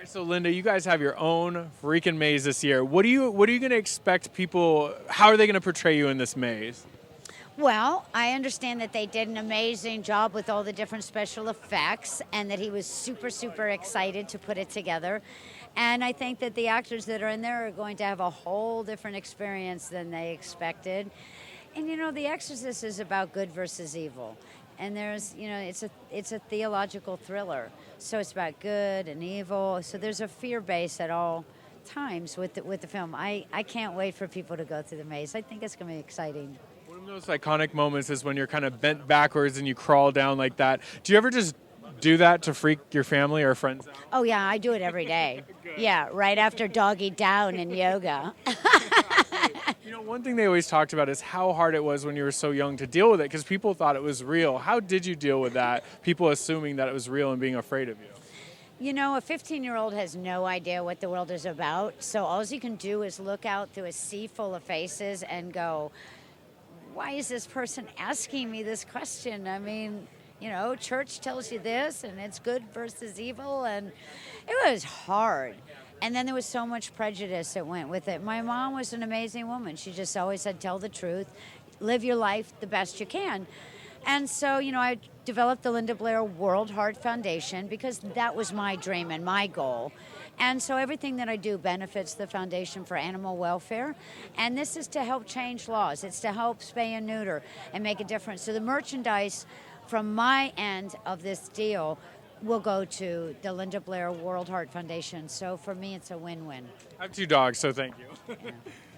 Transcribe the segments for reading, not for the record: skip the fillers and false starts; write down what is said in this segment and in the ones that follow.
So Linda, you guys have your own freaking maze this year. What are you going to expect people? How are they going to portray you in this maze? Well, I understand that they did an amazing job with all the different special effects and that he was super, super excited to put it together. And I think that the actors that are in there are going to have a whole different experience than they expected. And The Exorcist is about good versus evil. And it's a theological thriller. So it's about good and evil. So there's a fear base at all times with the film. I can't wait for people to go through the maze. I think it's going to be exciting. One of those iconic moments is when you're kind of bent backwards and you crawl down like that. Do you ever just do that to freak your family or friends out? Oh, yeah, I do it every day. Yeah, right after doggy down in yoga. One thing they always talked about is how hard it was when you were so young to deal with it because people thought it was real. How did you deal with that? People assuming that it was real and being afraid of you. A 15-year-old has no idea what the world is about. So all you can do is look out through a sea full of faces and go, why is this person asking me this question? I mean, church tells you this and it's good versus evil. And it was hard. And then there was so much prejudice that went with it. My mom was an amazing woman. She just always said, tell the truth, live your life the best you can. And so, I developed the Linda Blair World Heart Foundation because that was my dream and my goal. And so everything that I do benefits the Foundation for Animal Welfare. And this is to help change laws. It's to help spay and neuter and make a difference. So the merchandise from my end of this deal will go to the Linda Blair World Heart Foundation. So for me, it's a win-win. I have 2 dogs, so thank you. Yeah.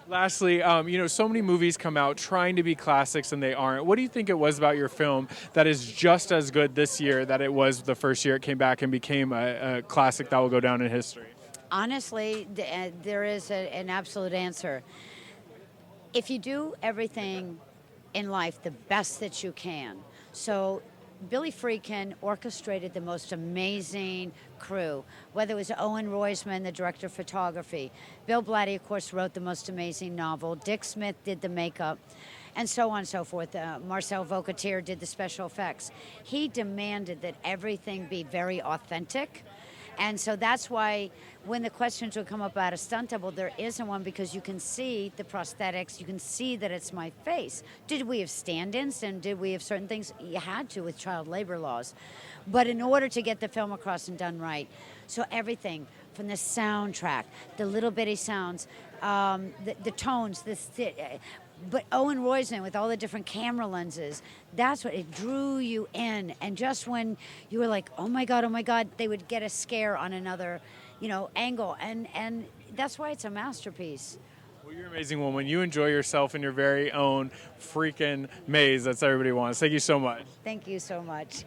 Lastly, so many movies come out trying to be classics and they aren't. What do you think it was about your film that is just as good this year that it was the first year it came back and became a classic that will go down in history? Honestly, there is an absolute answer. If you do everything in life the best that you can, so Billy Friedkin orchestrated the most amazing crew, whether it was Owen Roisman, the director of photography. Bill Blatty, of course, wrote the most amazing novel. Dick Smith did the makeup, and so on and so forth. Marcel Vocatier did the special effects. He demanded that everything be very authentic. And so that's why when the questions would come up about a stunt double, there isn't one because you can see the prosthetics, you can see that it's my face. Did we have stand-ins and did we have certain things? You had to with child labor laws. But in order to get the film across and done right, so everything from the soundtrack, the little bitty sounds, the tones, but Owen Roisman with all the different camera lenses, that's what it drew you in. And just when you were like, oh my God, they would get a scare on another, angle. And that's why it's a masterpiece. Well, you're an amazing woman. You enjoy yourself in your very own freaking maze. That's what everybody wants. Thank you so much. Thank you so much.